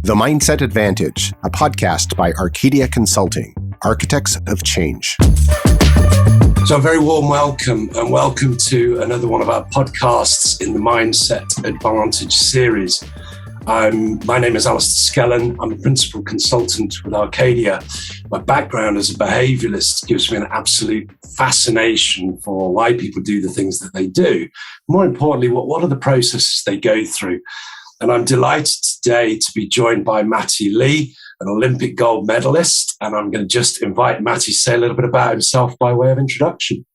The Mindset Advantage, a podcast by Arcadia Consulting, architects of change. So a very warm welcome and welcome to another one of our podcasts in the Mindset Advantage series. My name is Alistair Skellern. I'm a principal consultant with Arcadia. My background as a behaviouralist gives me an absolute fascination for why people do the things that they do. More importantly, what are the processes they go through? And I'm delighted today to be joined by Matty Lee, an Olympic gold medalist. And I'm going to just invite Matty to say a little bit about himself by way of introduction.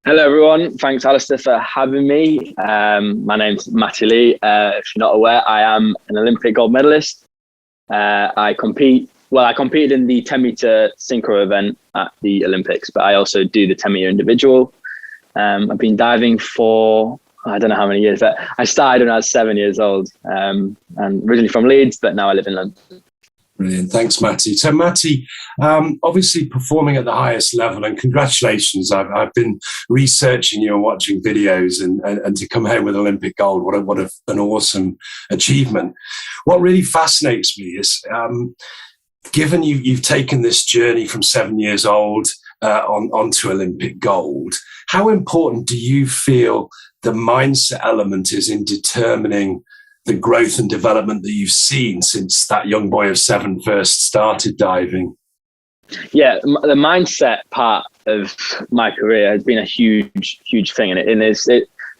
Hello, everyone. Thanks, Alistair, for having me. My name's Matty Lee. If you're not aware, I am an Olympic gold medalist. I competed in the 10 meter synchro event at the Olympics, but I also do the 10 meter individual. I've been diving for, I don't know how many years, but I started when I was 7 years old, and originally from Leeds, but now I live in London. Brilliant. Thanks, Matty. So, Matty, obviously performing at the highest level, and congratulations. I've been researching you and watching videos, and to come home with Olympic gold, what an awesome achievement. What really fascinates me is, given you've taken this journey from 7 years old onto Olympic gold, how important do you feel the mindset element is in determining the growth and development that you've seen since that young boy of 7 first started diving? Yeah, the mindset part of my career has been a huge thing. And it is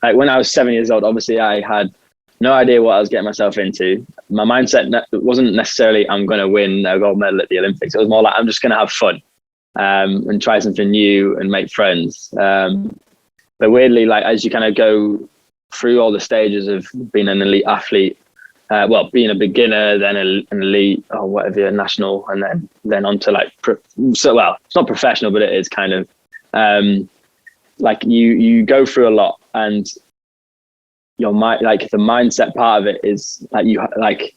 like when I was 7 years old, obviously I had no idea what I was getting myself into. My mindset wasn't necessarily I'm going to win a gold medal at the Olympics. It was more like I'm just going to have fun and try something new and make friends. But weirdly, like as you kind of go through all the stages of being an elite athlete, being a beginner, then an elite or whatever, national, and then onto like, it's not professional, but it is kind of like you go through a lot, and your mind, like the mindset part of it is like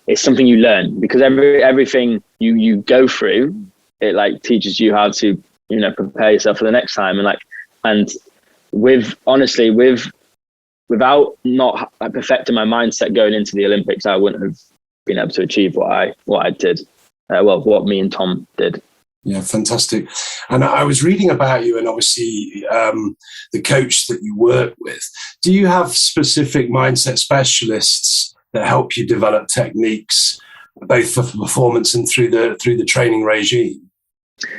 it's something you learn, because everything you go through, it like teaches you how to, prepare yourself for the next time. Without not perfecting my mindset going into the Olympics, I wouldn't have been able to achieve what I did. What me and Tom did. Yeah, fantastic. And I was reading about you, and obviously the coach that you work with. Do you have specific mindset specialists that help you develop techniques, both for performance and through the training regime?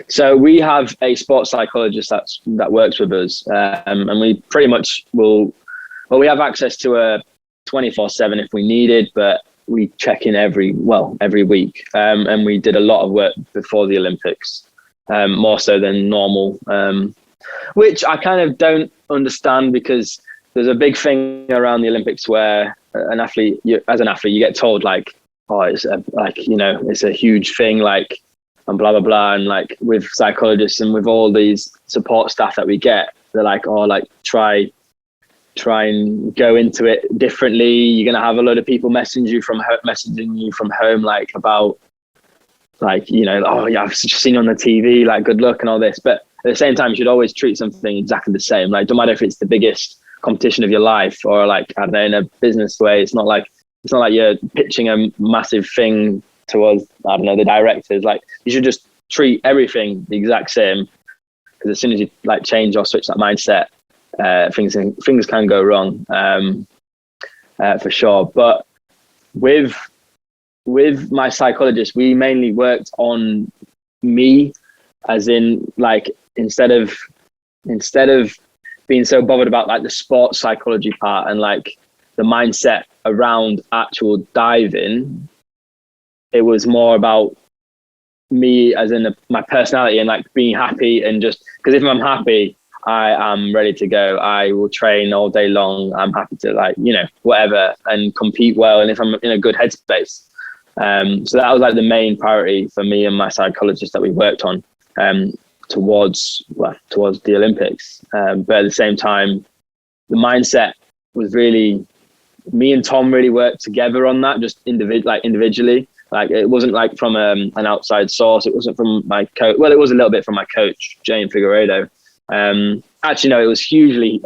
So we have a sports psychologist that works with us, and we pretty much we have access to a 24/7 if we need it, but we check in every week. And we did a lot of work before the Olympics, more so than normal, which I kind of don't understand, because there's a big thing around the Olympics where as an athlete, you get told like, oh, it's a huge thing, like, and blah, blah, blah. And like with psychologists and with all these support staff that we get, they're like, oh, like try and go into it differently. You're going to have a load of people messaging you from home, like about like, oh yeah, I've just seen you on the TV, like good luck and all this. But at the same time, you should always treat something exactly the same. Like, don't matter if it's the biggest competition of your life or like, I don't know, in a business way. It's not like you're pitching a massive thing towards, I don't know, the directors. Like, you should just treat everything the exact same, because as soon as you like change or switch that mindset, things can go wrong, for sure. But with my psychologist, we mainly worked on me, as in like instead of being so bothered about like the sports psychology part and like the mindset around actual diving, it was more about me, as in my personality, and like being happy, and just because if I'm happy, I am ready to go. I will train all day long. I'm happy to like, whatever, and compete well. And if I'm in a good headspace. So that was like the main priority for me and my psychologist that we worked on towards the Olympics. But at the same time, the mindset was really, me and Tom really worked together on that, just individually. Like it wasn't like from an outside source. It wasn't from my coach. Well, it was a little bit from my coach, Jane Figueredo. Actually, no, it was hugely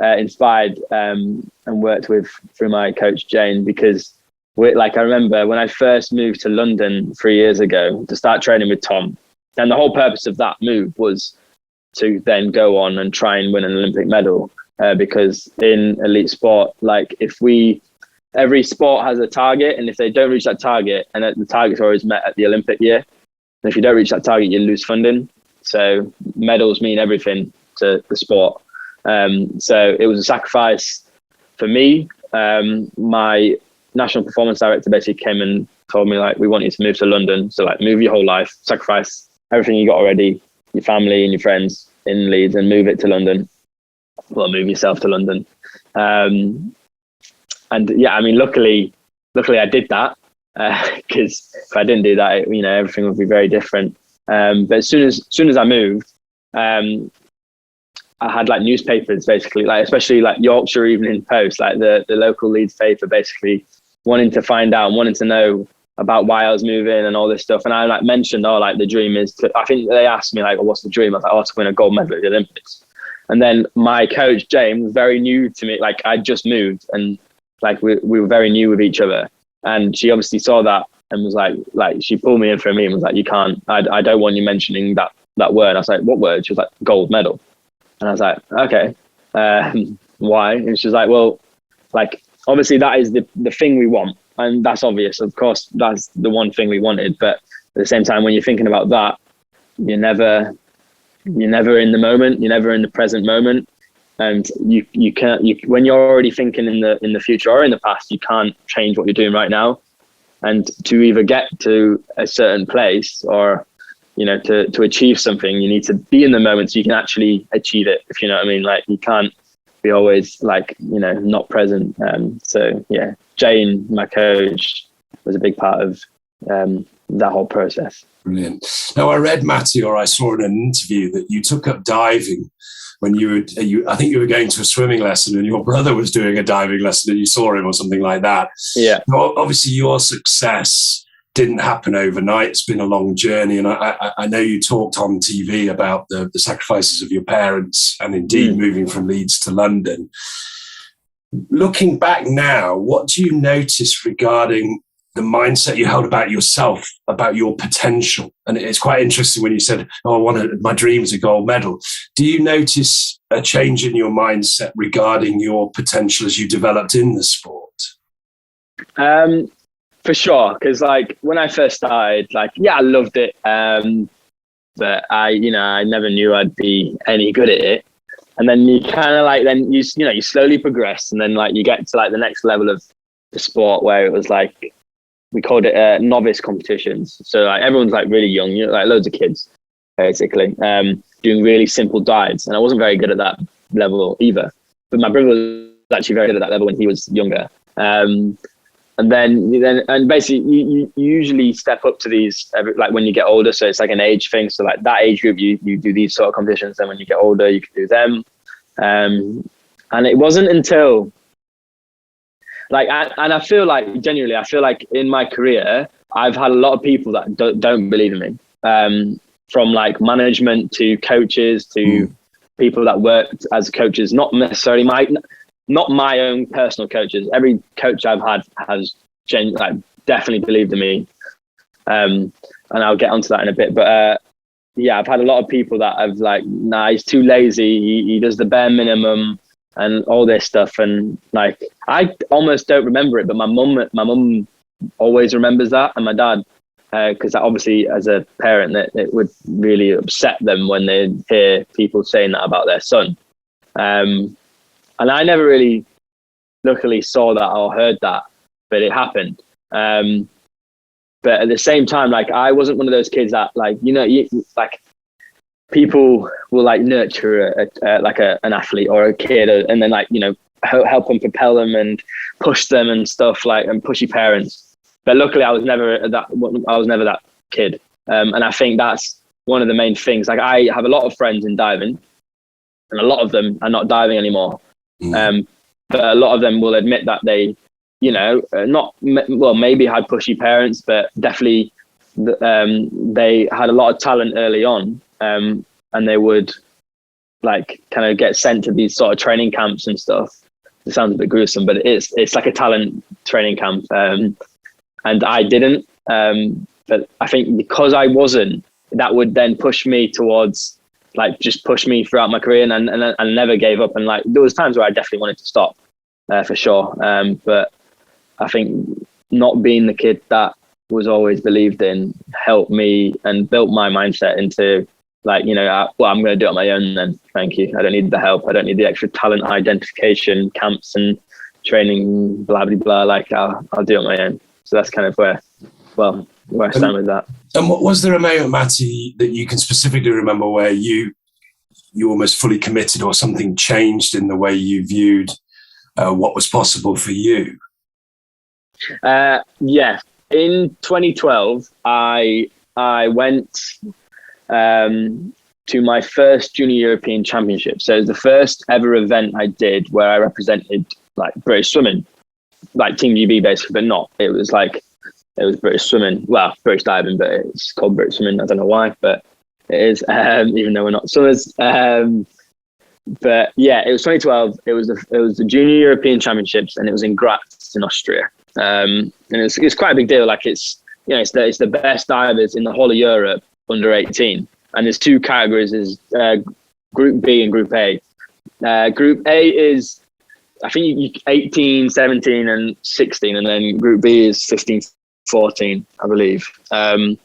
inspired and worked with through my coach Jane, because like, I remember when I first moved to London 3 years ago to start training with Tom, and the whole purpose of that move was to then go on and try and win an Olympic medal. Because in elite sport, like every sport has a target, and if they don't reach that target, and the target's always met at the Olympic year, and if you don't reach that target, you lose funding. So medals mean everything to the sport. So it was a sacrifice for me. My national performance director basically came and told me, like, we want you to move to London. So like, move your whole life, sacrifice everything you got already, your family and your friends in Leeds, and move it to London. Well, move yourself to London. And yeah, I mean, luckily I did that, because if I didn't do that, everything would be very different. But as soon as I moved, I had like newspapers basically, like especially like Yorkshire Evening Post, like the local Leeds paper, basically wanting to find out and wanting to know about why I was moving and all this stuff. And I like mentioned, like the dream is I think they asked me like, what's the dream? I was like, to win a gold medal at the Olympics. And then my coach, James, was very new to me. Like, I just moved, and like we were very new with each other. And she obviously saw that and was like she pulled me in for a meeting and was like, you can't, I don't want you mentioning that word. I was like, what word? She was like, gold medal. And I was like, okay, why? And she was like, well, like, obviously that is the thing we want. And that's obvious. Of course, that's the one thing we wanted. But at the same time, when you're thinking about that, you're never in the moment. You're never in the present moment. And you can't, when you're already thinking in the future or in the past, you can't change what you're doing right now. And to either get to a certain place or, to achieve something, you need to be in the moment so you can actually achieve it, if you know what I mean. Like, you can't be always like, not present. So yeah, Jane, my coach, was a big part of that whole process. Brilliant. Now, I read, Matty, or I saw in an interview that you took up diving when I think you were going to a swimming lesson and your brother was doing a diving lesson and you saw him or something like that. Yeah. Now, obviously, your success didn't happen overnight. It's been a long journey. And I know you talked on TV about the sacrifices of your parents and indeed moving from Leeds to London. Looking back now, what do you notice regarding the mindset you held about yourself, about your potential? And it's quite interesting when you said, my dream is a gold medal. Do you notice a change in your mindset regarding your potential as you developed in the sport? For sure. Because like when I first started, like, yeah, I loved it. But I never knew I'd be any good at it. And then you kind of like, then you slowly progress. And then like you get to like the next level of the sport where it was like, we called it novice competitions. So like everyone's like really young, like loads of kids, basically, doing really simple dives. And I wasn't very good at that level either. But my brother was actually very good at that level when he was younger. And basically you usually step up to these like when you get older. So it's like an age thing. So like that age group, you do these sort of competitions. And when you get older, you can do them. And it wasn't until like, I feel like genuinely, in my career, I've had a lot of people that don't believe in me, from like management to coaches to people that worked as coaches, not necessarily not my own personal coaches. Every coach I've had has definitely believed in me. And I'll get onto that in a bit. But yeah, I've had a lot of people that have like, nah, he's too lazy. He does the bare minimum and all this stuff. And like, I almost don't remember it, but my mum always remembers that. And my dad, because obviously as a parent, it would really upset them when they hear people saying that about their son. And I never really luckily saw that or heard that, but it happened. But at the same time, like I wasn't one of those kids that like, like people will like nurture an athlete or a kid and then like, help them, propel them and push them and stuff like, and pushy parents. But luckily I was never that kid. And I think that's one of the main things. Like I have a lot of friends in diving and a lot of them are not diving anymore. But a lot of them will admit that they, maybe had pushy parents, but definitely they had a lot of talent early on. And they would like kind of get sent to these sort of training camps and stuff. It sounds a bit gruesome, but it's like a talent training camp, and I didn't. But I think because I wasn't, that would then push me towards just push me throughout my career, and I never gave up. And there was times where I definitely wanted to stop, for sure. But I think not being the kid that was always believed in helped me and built my mindset into I'm going to do it on my own then. Thank you. I don't need the help. I don't need the extra talent identification camps and training, blah, blah, blah. I'll do it on my own. So that's kind of where I stand with that. And was there a moment, Matty, that you can specifically remember where you almost fully committed or something changed in the way you viewed what was possible for you? Yeah. In 2012, I went to my first Junior European Championship. So it was the first ever event I did where I represented British swimming, Team GB basically, but not. It was British swimming, well, British diving, but it's called British swimming. I don't know why, but it is, even though we're not swimmers. But yeah, it was 2012. It was the Junior European Championships, and it was in Graz in Austria. And it's quite a big deal. It's the best divers in the whole of Europe under 18. And there's two categories: is Group B and Group A. Group A is, I think, 18, 17, and 16, and then Group B is 15, 14, I believe. I mean,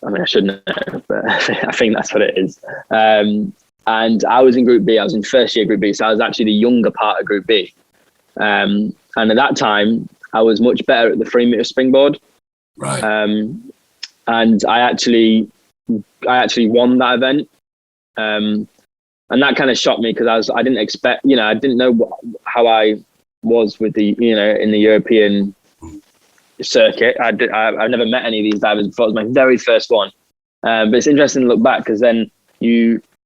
I should know, but I think that's what it is. And I was in Group B. I was in first year Group B, so I was actually the younger part of Group B. And at that time, I was much better at the 3-meter springboard. Right. And I actually won that event. And that kind of shocked me because I didn't expect, I didn't know how I was with the, in the European circuit. I've never met any of these divers before. It was my very first one. But it's interesting to look back because then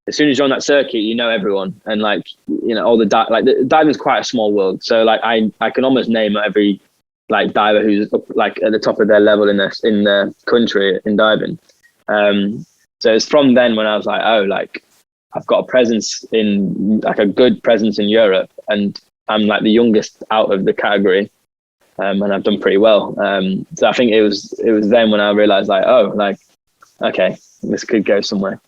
as soon as you're on that circuit, you know everyone, and all the the diving's quite a small world. So I can almost name every diver who's up, at the top of their level in the country in diving. So it's from then when I was I've got a presence in a good presence in Europe, and I'm the youngest out of the category, and I've done pretty well. So I think it was then when I realized okay, this could go somewhere.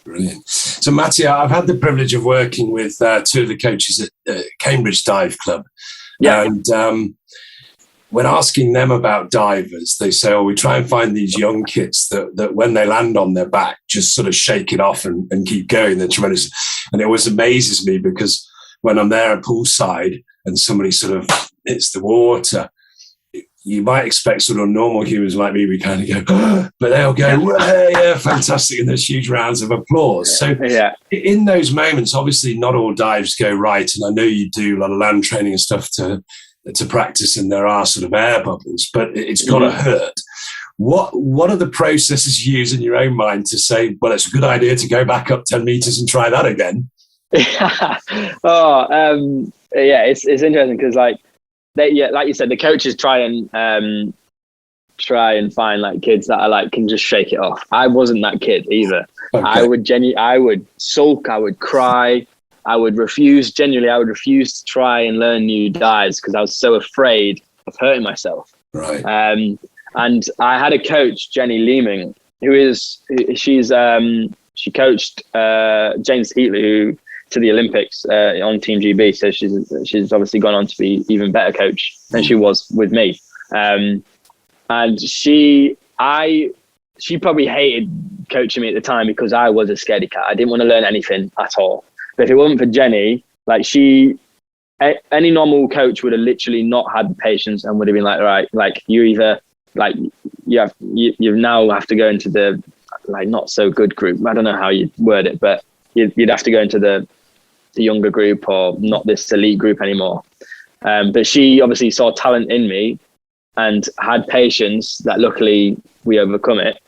Brilliant. So Matty, I've had the privilege of working with two of the coaches at Cambridge Dive Club. Yeah. And when asking them about divers, they say, we try and find these young kids that when they land on their back, just sort of shake it off and keep going. They're tremendous. And it always amazes me because when I'm there at poolside and somebody sort of hits the water, you might expect sort of normal humans like me, we kind of go, but they'll go, yeah, fantastic. And there's huge rounds of applause. So in those moments, obviously not all dives go right. And I know you do a lot of land training and stuff to practice, and there are sort of air bubbles, but it's got to hurt. What are the processes you use in your own mind to say, well, it's a good idea to go back up 10 meters and try that again? It's interesting because like you said, the coaches try and find kids that are can just shake it off. I wasn't that kid either. Okay. I would sulk, I would cry, I would refuse to try and learn new dives because I was so afraid of hurting myself. Right. And I had a coach, Jenny Leeming, she coached James Heatley to the Olympics on Team GB. So she's obviously gone on to be even better coach than she was with me. And she probably hated coaching me at the time because I was a scaredy cat. I didn't want to learn anything at all. But if it wasn't for Jenny, any normal coach would have literally not had the patience and would have been you either you now have to go into the not so good group. I don't know how you word it, but you'd have to go into the younger group or not this elite group anymore. But she obviously saw talent in me and had patience that luckily we overcome it.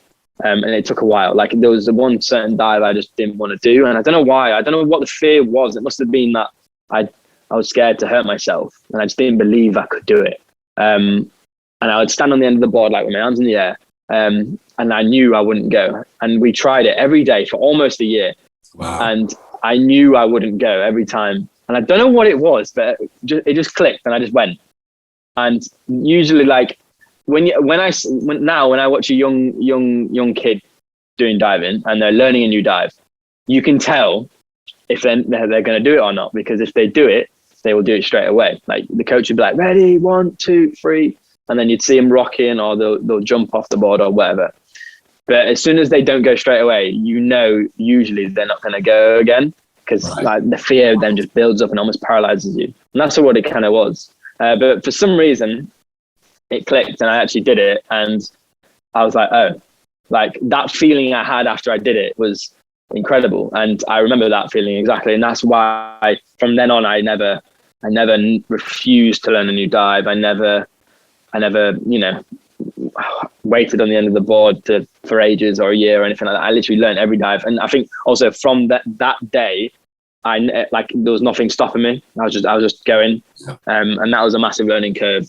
And it took a while. There was the one certain dive I just didn't want to do. And I don't know why. I don't know what the fear was. It must have been that I was scared to hurt myself and I just didn't believe I could do it. And I would stand on the end of the board with my arms in the air. And I knew I wouldn't go. And we tried it every day for almost a year. Wow. And I knew I wouldn't go every time. And I don't know what it was, but it just clicked and I just went. And usually, like when I watch a young kid doing diving and they're learning a new dive, you can tell if they're going to do it or not, because if they do it, they will do it straight away. Like the coach would be like, ready, 1, 2, 3, and then you'd see them rocking, or they'll jump off the board or whatever. But as soon as they don't go straight away, usually they're not going to go again, because like the fear then just builds up and almost paralyzes you. And that's what it kind of was. But for some reason, it clicked and I actually did it. And I was like, oh, like that feeling I had after I did it was incredible. And I remember that feeling exactly. And that's why from then on, I never refused to learn a new dive. I never, waited on the end of the board for ages or a year or anything like that. I literally learned every dive. And I think also from that day, there was nothing stopping me. I was just going. And that was a massive learning curve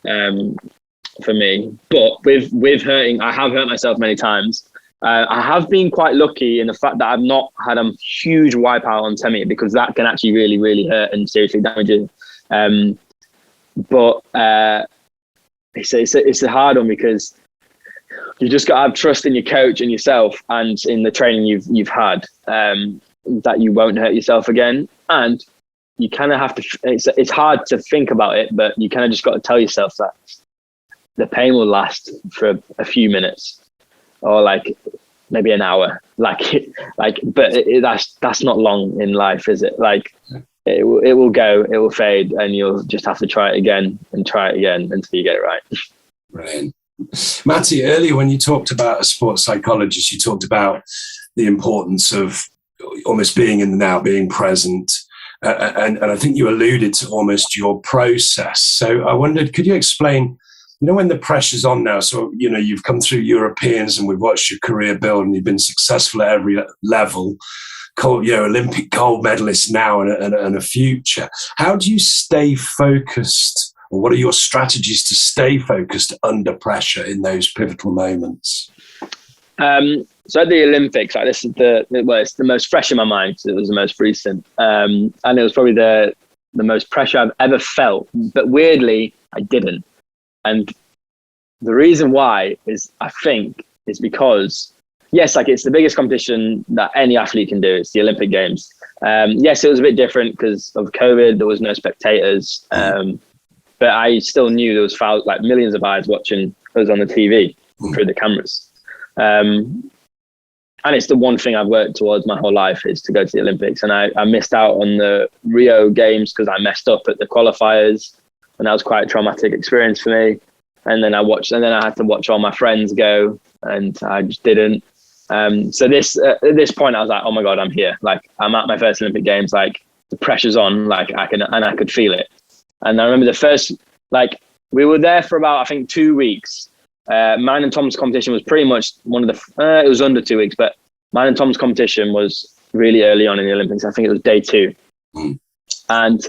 for me. But with hurting, I have hurt myself many times. I have been quite lucky in the fact that I've not had a huge wipeout on tummy, because that can actually really, really hurt and seriously damage you. But it's a hard one, because you just got to have trust in your coach and yourself and in the training you've had, that you won't hurt yourself again. And you kind of have to, it's hard to think about it, but you kind of just got to tell yourself that the pain will last for a few minutes or like maybe an hour, but that's not long in life, is it? Like it will go, it will fade, and you'll just have to try it again and try it again until you get it right. Brilliant. Matty, earlier when you talked about a sports psychologist, you talked about the importance of almost being in the now, being present. And I think you alluded to almost your process. So I wondered, could you explain, when the pressure's on now, so, you've come through Europeans and we've watched your career build and you've been successful at every level, Olympic gold medalist now and a future. How do you stay focused, or what are your strategies to stay focused under pressure in those pivotal moments? So at the Olympics, like this is it's the most fresh in my mind because it was the most recent. And it was probably the most pressure I've ever felt. But weirdly, I didn't. And the reason why is because, yes, like it's the biggest competition that any athlete can do. It's the Olympic Games. Yes, it was a bit different because of COVID. There was no spectators. But I still knew there was like millions of eyes watching us on the TV through the cameras. And it's the one thing I've worked towards my whole life, is to go to the Olympics. And I missed out on the Rio Games because I messed up at the qualifiers, and that was quite a traumatic experience for me. And then I had to watch all my friends go, and I just didn't. So at this point, I was like, oh my God, I'm here. Like I'm at my first Olympic Games. Like the pressure's on. Like I could feel it. And I remember the first, we were there for about, I think, 2 weeks. Mine and Tom's competition was pretty much it was under 2 weeks, but mine and Tom's competition was really early on in the Olympics. I think it was day 2. And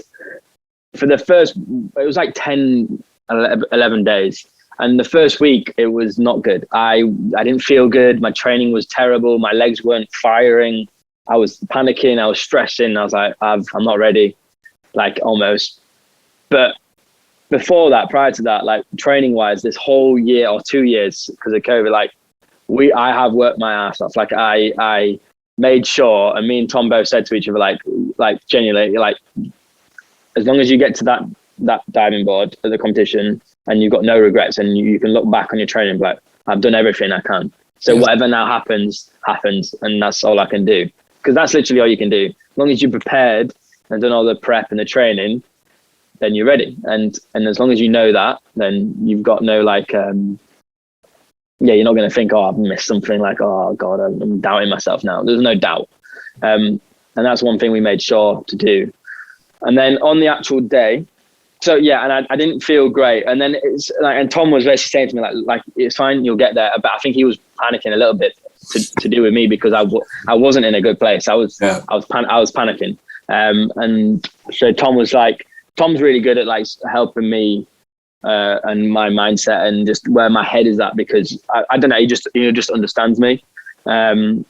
for the first, it was like 10, 11 days. And the first week, it was not good. I didn't feel good. My training was terrible. My legs weren't firing. I was panicking. I was stressing. I was like, I'm not ready, like almost. But before that, prior to that, like training wise, this whole year or 2 years because of COVID, I have worked my ass off. Like I made sure, and me and Tom both said to each other, like genuinely, like as long as you get to that diving board at the competition and you've got no regrets and you can look back on your training, like I've done everything I can. So whatever now happens, and that's all I can do, because that's literally all you can do. As long as you're prepared and done all the prep and the training, then you're ready. And as long as you know that, then you've got no you're not going to think, I've missed something, like, oh God, I'm doubting myself now. There's no doubt. And that's one thing we made sure to do. And then on the actual day, so yeah, and I didn't feel great. And then it's like, and Tom was basically saying to me like it's fine, you'll get there. But I think he was panicking a little bit to do with me, because I wasn't in a good place. I was panicking. And so Tom's really good at helping me and my mindset and just where my head is at, because I don't know, he just understands me. And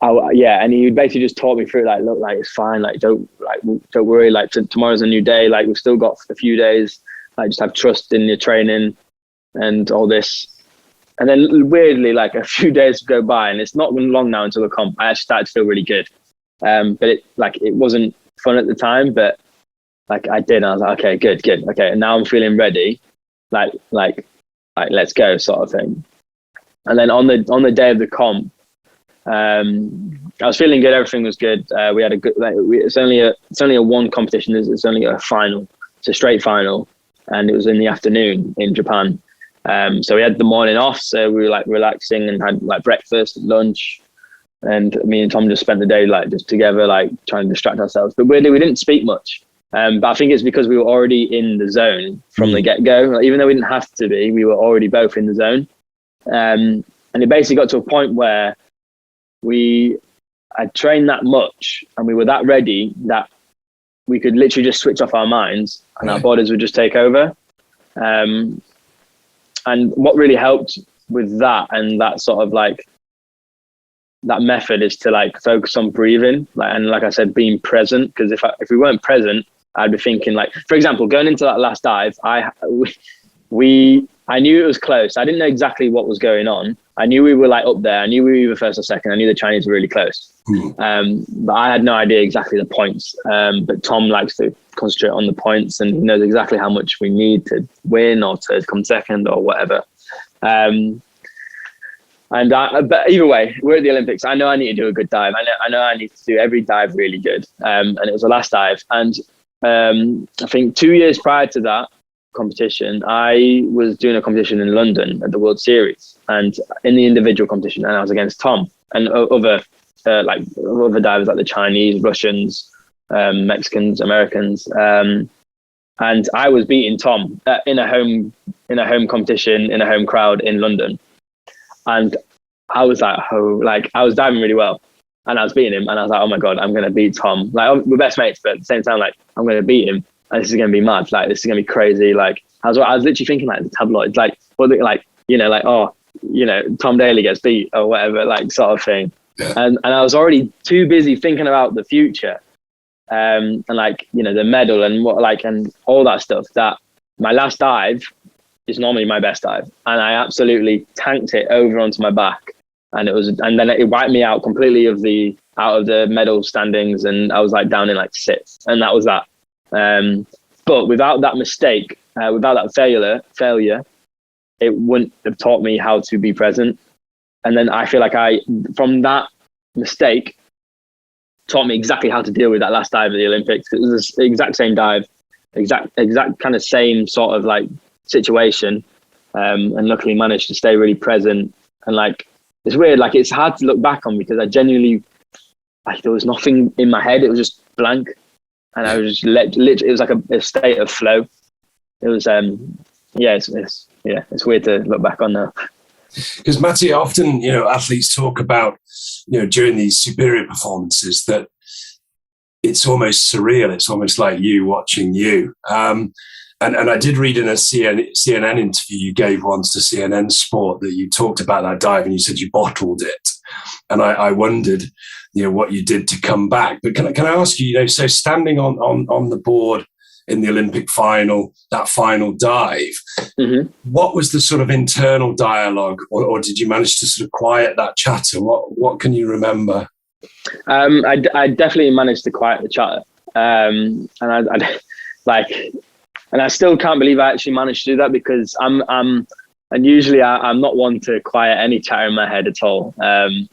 yeah, and he basically just taught me through, like, look, like, it's fine, like, don't worry, like, tomorrow's a new day, like, we've still got a few days, like, just have trust in your training and all this. And then weirdly, like, a few days go by, and it's not long now until the comp, I actually started to feel really good. But it wasn't fun at the time, but like I did, and I was like, okay, good, okay, and now I'm feeling ready, like let's go, sort of thing. And then on the day of the comp, I was feeling good, everything was good. We had a good, like, it's only a one competition, it's only a final, it's a straight final, and it was in the afternoon in Japan. So we had the morning off, so we were like relaxing and had like breakfast, lunch, and me and Tom just spent the day like just together, like trying to distract ourselves. But weirdly, we didn't speak much. But I think it's because we were already in the zone from the get-go. Like, even though we didn't have to be, we were already both in the zone. And it basically got to a point where I trained that much and we were that ready that we could literally just switch off our minds and our bodies would just take over. And what really helped with that, and that sort of like that method, is to like focus on breathing, like, and like I said, being present. Because if we weren't present, I'd be thinking, like, for example, going into that last dive, I knew it was close. I didn't know exactly what was going on. I knew we were like up there. I knew we were first or second. I knew the Chinese were really close. But I had no idea exactly the points. But Tom likes to concentrate on the points, and he knows exactly how much we need to win or to come second or whatever. But either way, we're at the Olympics. I know I need to do a good dive. I know I need to do every dive really good. And it was the last dive. And I think 2 years prior to that competition, I was doing a competition in London at the World Series, and in the individual competition, and I was against Tom and other divers like the Chinese, Russians, Mexicans, Americans, and I was beating Tom in a home competition in a home crowd in London. And I was like, I was diving really well, and I was beating him, and I was like, oh my God, I'm going to beat Tom. Like, we're best mates, but at the same time, like, I'm going to beat him, and this is going to be mad. Like, this is going to be crazy. Like, I was literally thinking, like, the tabloids, like, oh, Tom Daley gets beat or whatever, like, sort of thing. Yeah. And I was already too busy thinking about the future, and like, the medal and what, like, and all that stuff, that my last dive is normally my best dive, and I absolutely tanked it over onto my back, and then it wiped me out completely out of the medal standings, and I was like down in like sixth, and that was that. But without that mistake, without that failure, it wouldn't have taught me how to be present. And then I feel like from that mistake, taught me exactly how to deal with that last dive at the Olympics. It was the exact same dive, exact kind of same sort of like situation, and luckily managed to stay really present. And like, it's weird, like, it's hard to look back on, because I genuinely, like, there was nothing in my head, it was just blank, and I was just literally, it was like a state of flow. It was it's weird to look back on now. Because Matty, often athletes talk about during these superior performances that it's almost surreal. It's almost like you watching you. And I did read in a CNN interview you gave once to CNN Sport that you talked about that dive, and you said you bottled it. And I wondered, what you did to come back. But can I ask you, so standing on the board in the Olympic final, that final dive, what was the sort of internal dialogue, or did you manage to sort of quiet that chatter? What can you remember? I definitely managed to quiet the chatter, and and I still can't believe I actually managed to do that, because I'm usually I'm not one to quiet any chatter in my head at all. And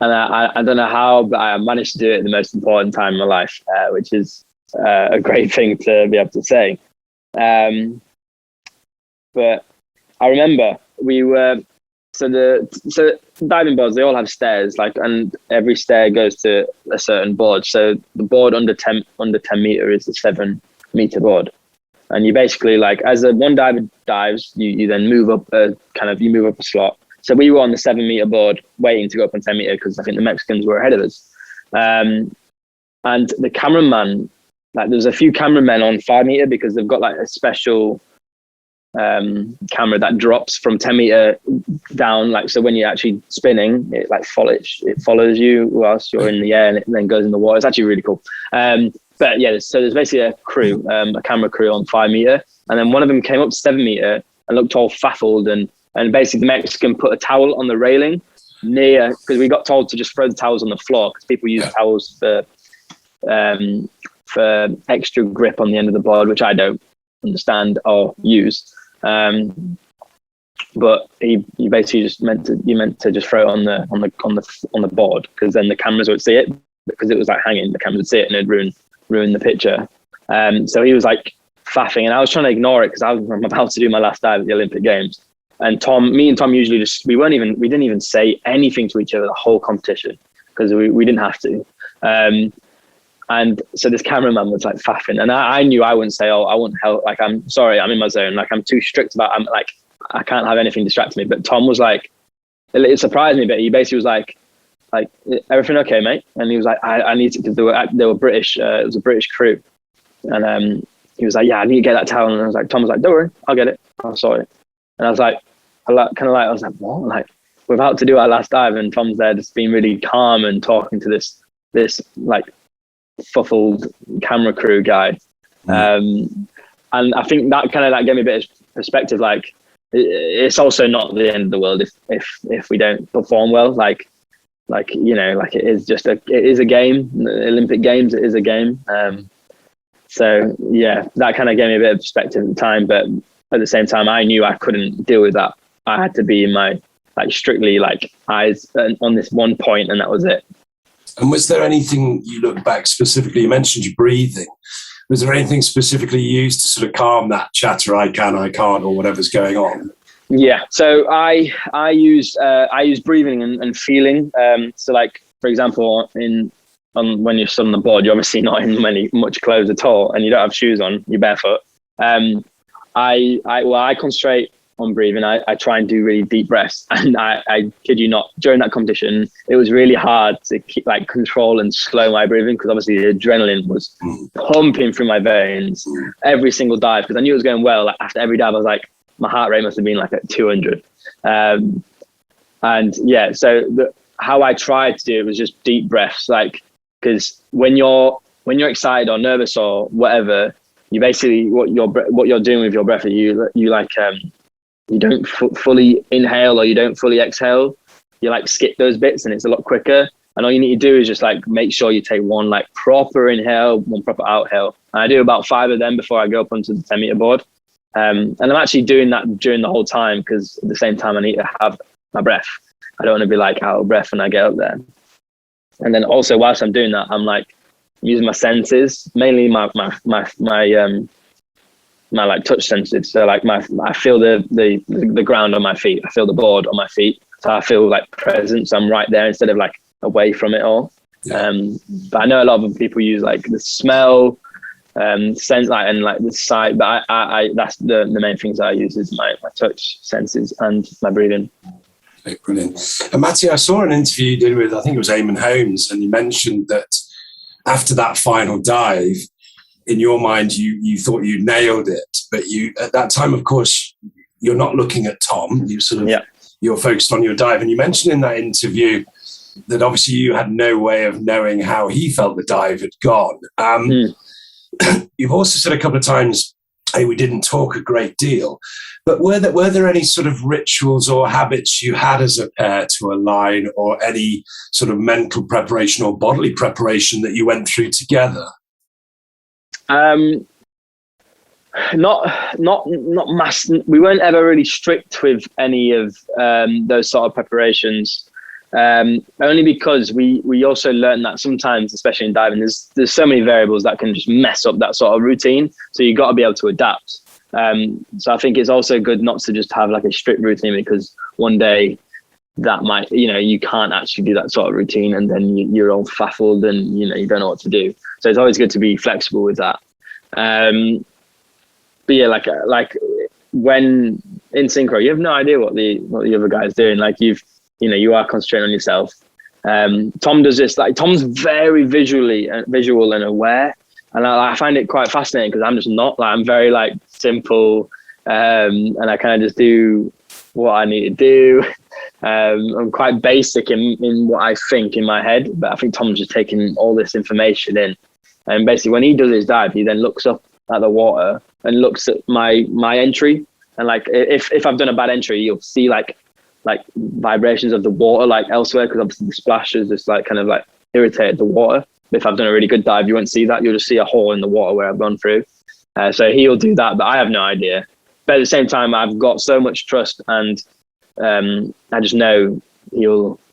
I don't know how, but I managed to do it at the most important time in my life, which is a great thing to be able to say. But I remember we were, so diving boards, they all have stairs, like, and every stair goes to a certain board. So the board under 10 meter is the 7 meter board, and you basically, like, as one diver dives, you then move up a slot. So we were on the 7 meter board waiting to go up on 10 meter, because I think the Mexicans were ahead of us. And the cameraman, like, there's a few cameramen on 5 meter, because they've got like a special camera that drops from 10 meter down. Like, so when you're actually spinning, it like follows you whilst you're in the air, and it then goes in the water. It's actually really cool. But yeah, so there's basically a crew, a camera crew on 5 meter, and then one of them came up to 7 meter and looked all faffled, and basically the Mexican put a towel on the railing near, because we got told to just throw the towels on the floor because people use towels for extra grip on the end of the board, which I don't understand or use. But he basically just meant to just throw it on the board, because then the cameras would see it, because it was like hanging. The cameras would see it and it'd ruin the picture. So he was like faffing, and I was trying to ignore it because I'm about to do my last dive at the Olympic Games. And me and Tom usually just we didn't even say anything to each other the whole competition, because we didn't have to. And so this cameraman was like faffing, and I knew I wouldn't say, oh, I wouldn't help. Like, I'm sorry, I'm in my zone. Like, I'm too strict about. I'm like, I can't have anything distract me. But Tom was like, it surprised me, but he basically was like, everything okay, mate? And he was like, I need to, because they were British. It was a British crew, and he was like, yeah, I need to get that towel. And I was like, Tom was like, don't worry, I'll get it. I'll sort it. And I was like, I was like, what? Like, we're about to do our last dive, and Tom's there just being really calm and talking to this like fuffled camera crew guy. And I think that gave me a bit of perspective. Like, it's also not the end of the world if we don't perform well. Like you know, like it is a game. The Olympic Games, it is a game. So yeah, that kind of gave me a bit of perspective at the time. But at the same time, I knew I couldn't deal with that. I had to be in my strictly eyes on this one point, and that was it. And was there anything you look back specifically? You mentioned your breathing. Was there anything specifically used to sort of calm that chatter, I can, I can't, or whatever's going on? Yeah. So I use breathing and feeling. So like, for example, when you're stood on the board, you're obviously not in much clothes at all, and you don't have shoes on, you're barefoot. I concentrate on breathing. I try and do really deep breaths, and I kid you not, during that competition, it was really hard to keep control and slow my breathing, because obviously the adrenaline was pumping through my veins every single dive, because I knew it was going well. Like, after every dive, I was like, my heart rate must have been at 200. And yeah, so how I tried to do it was just deep breaths, because when you're excited or nervous or whatever, you basically what you're doing with your breath, you don't fully inhale or you don't fully exhale. You skip those bits, and it's a lot quicker. And all you need to do is just make sure you take one proper inhale, one proper outhale. And I do about 5 of them before I go up onto the 10 meter board. And I'm actually doing that during the whole time, because at the same time I need to have my breath. I don't want to be out of breath when I get up there. And then also whilst I'm doing that, I'm using my senses, mainly my touch senses. So I feel the ground on my feet. I feel the board on my feet. So I feel present. So I'm right there instead of away from it all. Yeah. But I know a lot of people use the smell, sense, and the sight. But I that's the main things I use is my touch senses and my breathing. Okay, brilliant. And Matty, I saw an interview you did with, I think it was Eamon Holmes, and you mentioned that after that final dive, in your mind, you thought you nailed it, but you at that time, of course, you're not looking at Tom. You you're focused on your dive, and you mentioned in that interview that obviously you had no way of knowing how he felt the dive had gone. You've also said a couple of times, hey, we didn't talk a great deal, but were there any sort of rituals or habits you had as a pair to align, or any sort of mental preparation or bodily preparation that you went through together? Not mass. We weren't ever really strict with any of those sort of preparations. Only because we also learned that sometimes, especially in diving, there's so many variables that can just mess up that sort of routine. So you got to be able to adapt. So I think it's also good not to just have a strict routine, because one day that might, you can't actually do that sort of routine, and then you're all faffled and you don't know what to do. So it's always good to be flexible with that. But yeah, when in synchro, you have no idea what the other guy's doing. You are concentrating on yourself. Tom does this. Tom's very visual and aware, and I find it quite fascinating, because I'm just not. I'm very simple. and I kind of just do what I need to do. I'm quite basic in what I think in my head, but I think Tom's just taking all this information in. And basically, when he does his dive, he then looks up at the water and looks at my entry. And like, if I've done a bad entry, you'll see like vibrations of the water like elsewhere, because obviously the splashes just like kind of like irritate the water. If I've done a really good dive, you won't see that. You'll just see a hole in the water where I've gone through. So he'll do that, but I have no idea. But at the same time, I've got so much trust, and I just know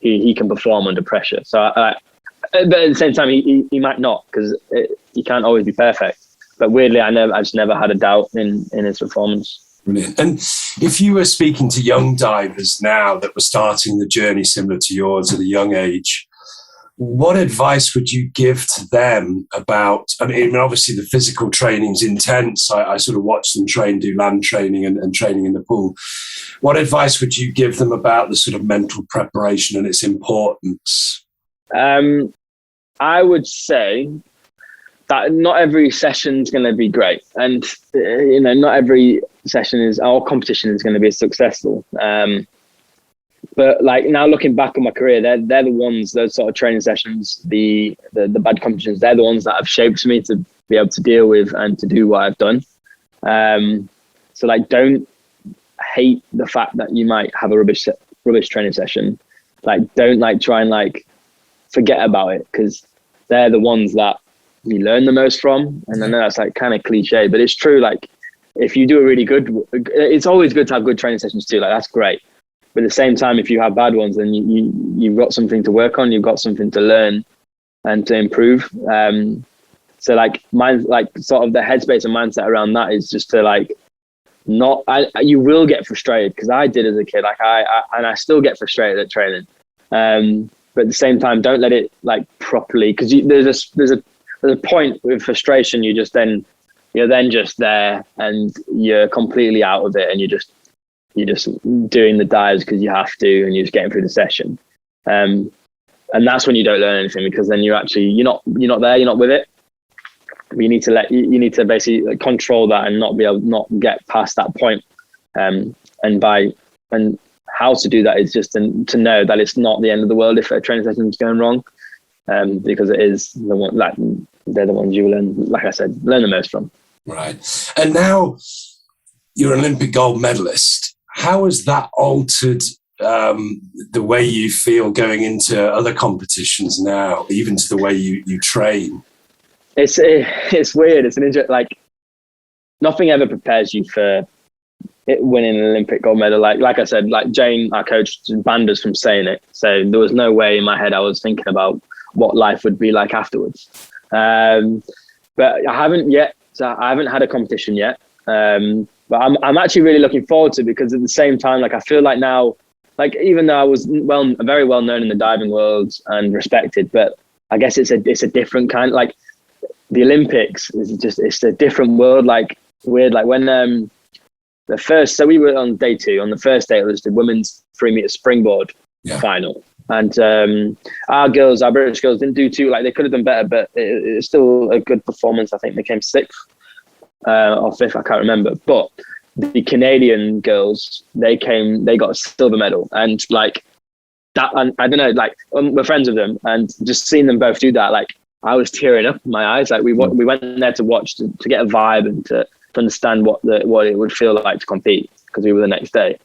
he can perform under pressure. So, but at the same time, he might not, because he can't always be perfect. But weirdly, I just never had a doubt in his performance. Brilliant. And if you were speaking to young divers now that were starting the journey similar to yours at a young age, what advice would you give to them about, I mean, obviously the physical training's intense. I sort of watch them do land training and training in the pool. What advice would you give them about the sort of mental preparation and its importance? I would say that not every session is going to be great. And, not every session or competition is going to be successful. But like now looking back on my career, they're the ones, those sort of training sessions, the bad competitions, they're the ones that have shaped me to be able to deal with and to do what I've done. So like, don't hate the fact that you might have a rubbish training session. Like, don't like try and like forget about it, because they're the ones that you learn the most from. And I know that's like kind of cliche, but it's true. Like, if you do a really good, it's always good to have good training sessions too. Like, that's great. But at the same time, if you have bad ones, then you've got something to work on. You've got something to learn and to improve. So like mine, like sort of the headspace and mindset around that is just to like you will get frustrated, because I did as a kid. Like I still get frustrated at training. But at the same time, don't let it like properly, because there's a point with frustration. You're then just there and you're completely out of it, and you're just doing the dives because you have to, and you're just getting through the session. And that's when you don't learn anything, because then you're not there, you're not with it. You need to basically control that and not get past that point. And how to do that is just to know that it's not the end of the world if a training session is going wrong, because it is the one, like they're the ones you learn, like I said, learn the most from. Right. And now you're an Olympic gold medalist. How has that altered the way you feel going into other competitions now, even to the way you train? It's weird. It's an interesting, like, nothing ever prepares you for winning an Olympic gold medal. Like I said, like Jane, our coach, banned us from saying it. So there was no way in my head I was thinking about what life would be like afterwards. But I haven't yet. So I haven't had a competition yet. But I'm actually really looking forward to it, because at the same time, like I feel like now, like even though I was very well known in the diving world and respected, but I guess it's a different kind. Like the Olympics it's a different world. Like weird. Like when so we were on day 2. On the first day, it was the women's 3-meter springboard final, and our British girls didn't do too. Like they could have done better, but it's still a good performance. I think they came 6th. Or 5th, I can't remember. But the Canadian girls, they got a silver medal, and like that. And I don't know, like we're friends with them, and just seeing them both do that, like I was tearing up in my eyes. Like we went there to watch to get a vibe and to understand what it would feel like to compete, because we were the next day.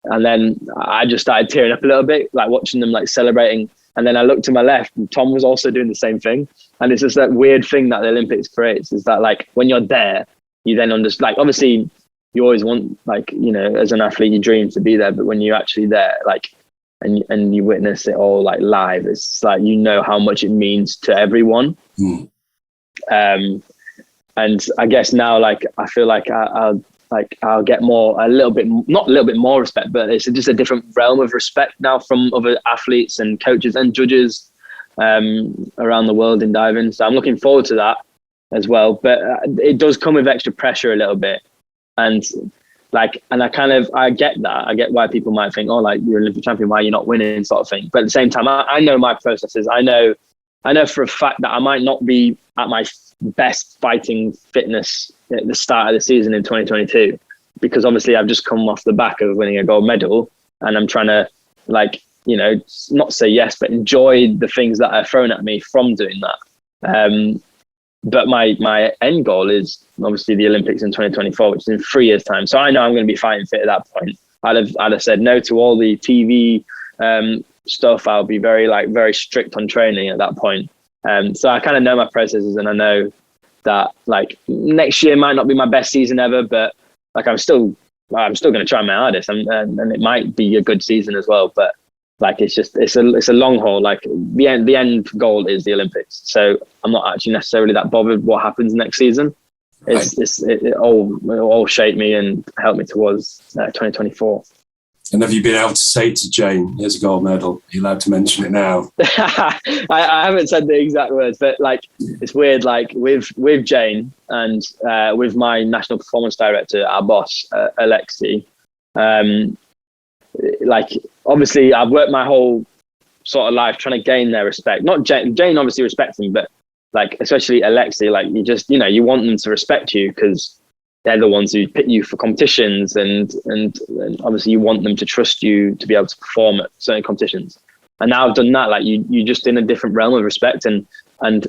And then I just started tearing up a little bit, like watching them like celebrating. And then I looked to my left, and Tom was also doing the same thing. And it's just that weird thing that the Olympics creates, is that like when you're there, you then understand, like obviously you always want, like, as an athlete, you dream to be there, but when you're actually there, like, and you witness it all like live, it's like, how much it means to everyone. And I guess now, like, I feel like I'll get not a little bit more respect, but it's just a different realm of respect now from other athletes and coaches and judges around the world in diving. So I'm looking forward to that as well, but it does come with extra pressure a little bit, and I get that. I get why people might think, oh, like, you're an Olympic champion, why you're not winning, sort of thing. But at the same time, I know my processes. I know for a fact that I might not be at my best fighting fitness at the start of the season in 2022, because obviously I've just come off the back of winning a gold medal, and I'm trying to, like, you know, not say yes, but enjoy the things that are thrown at me from doing that. But my end goal is obviously the Olympics in 2024, which is in 3 years' time. So I know I'm going to be fighting fit at that point. I'd have said no to all the TV stuff. I'll be very strict on training at that point. So I kind of know my processes, and I know that, like, next year might not be my best season ever, but like I'm still going to try my hardest, and it might be a good season as well. But like, it's a long haul. Like, the end goal is the Olympics. So I'm not actually necessarily that bothered what happens next season. It all shaped me and helped me towards 2024. And have you been able to say to Jane, here's a gold medal? Are you allowed to mention it now? I haven't said the exact words, but like, it's weird. Like with Jane and with my national performance director, our boss, Alexi, like, obviously I've worked my whole sort of life trying to gain their respect. Not Jane obviously respects me, but like, especially Alexi, like, you want them to respect you because they're the ones who pick you for competitions, and obviously you want them to trust you to be able to perform at certain competitions. And now I've done that, like, you're just in a different realm of respect, and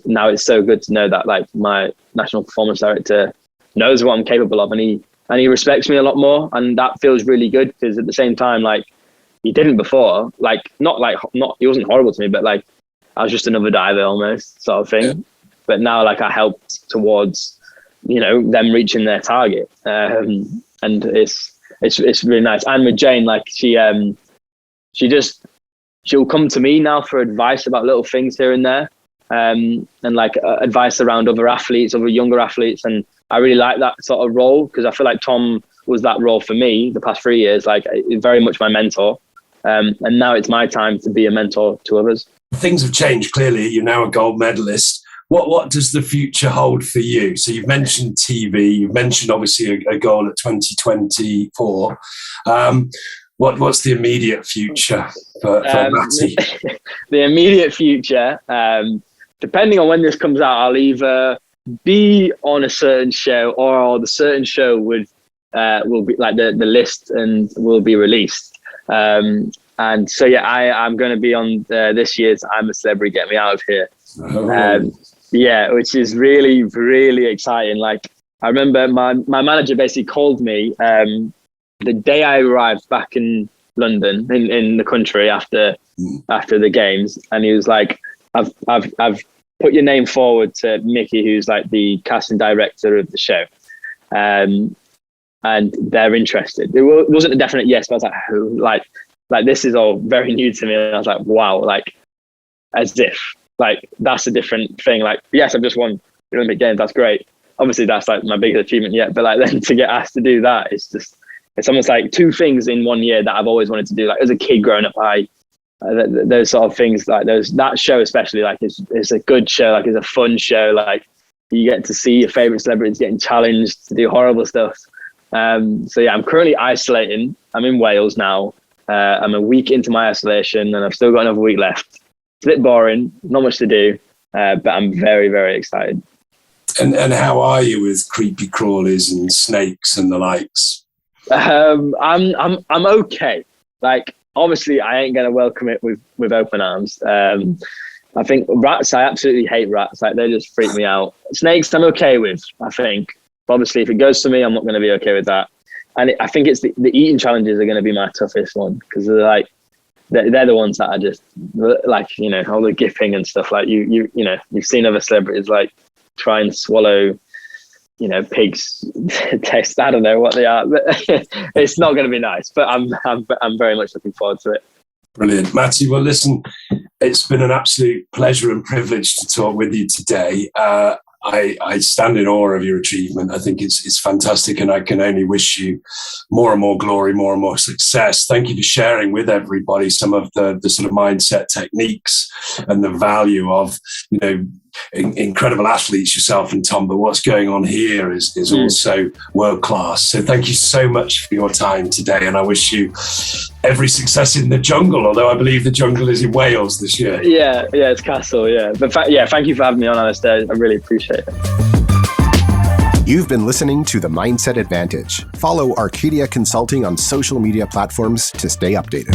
now it's so good to know that, like, my national performance director knows what I'm capable of, and he respects me a lot more, and that feels really good, because at the same time, like, he didn't before, like, not he wasn't horrible to me, but like, I was just another diver almost, sort of thing. Yeah. But now, like, I helped towards, you know, them reaching their target, and it's really nice. And with Jane, like, she'll come to me now for advice about little things here and there, and like advice around other younger athletes, and I really like that sort of role, because I feel like Tom was that role for me the past 3 years, like, very much my mentor, and now it's my time to be a mentor to others. Things have changed, clearly. You're now a gold medalist. What does the future hold for you? So you've mentioned TV, you've mentioned obviously a goal at 2024. What's the immediate future for Matty? The immediate future, depending on when this comes out, I'll either be on a certain show, or the certain show will be like the list and will be released. And so, yeah, I'm going to be on this year's I'm a Celebrity, Get Me Out of Here. Oh. Yeah, which is really, really exciting. Like, I remember my manager basically called me the day I arrived back in London, in the country after the games, and he was like, I've put your name forward to Mickey, who's like the casting director of the show, and they're interested. It wasn't a definite yes, but I was like, like this is all very new to me, and I was like, wow, like, as if, like, that's a different thing. Like, yes, I've just won the Olympic Games, that's great. Obviously, that's like my biggest achievement yet. But like, then to get asked to do that, it's almost like two things in 1 year that I've always wanted to do. Like, as a kid growing up, those sort of things, like that show especially, like, it's a good show, like, it's a fun show. Like, you get to see your favorite celebrities getting challenged to do horrible stuff. So yeah, I'm currently isolating. I'm in Wales now. I'm a week into my isolation, and I've still got another week left. It's a bit boring, not much to do, but I'm very, very excited. And how are you with creepy crawlies and snakes and the likes? I'm okay. Like, obviously, I ain't gonna welcome it with open arms. I think rats, I absolutely hate rats. Like, they just freak me out. Snakes, I'm okay with, I think. But obviously, if it goes to me, I'm not going to be okay with that. And I think it's the eating challenges are going to be my toughest one, because they're the ones that are just, like, you know, all the gipping and stuff. Like, you know, you've seen other celebrities like try and swallow, you know, pigs taste. I don't know what they are, but it's not going to be nice. But I'm very much looking forward to it. Brilliant, Matty. Well, listen, it's been an absolute pleasure and privilege to talk with you today. I stand in awe of your achievement. I think it's fantastic, and I can only wish you more and more glory, more and more success. Thank you for sharing with everybody some of the sort of mindset techniques and the value of, you know, incredible athletes, yourself and Tom, but what's going on here is also world class. So thank you so much for your time today, and I wish you every success in the jungle, although I believe the jungle is in Wales this year. Yeah, it's Castle, yeah. But thank you for having me on, Alistair. I really appreciate it. You've been listening to The Mindset Advantage. Follow Arcadia Consulting on social media platforms to stay updated.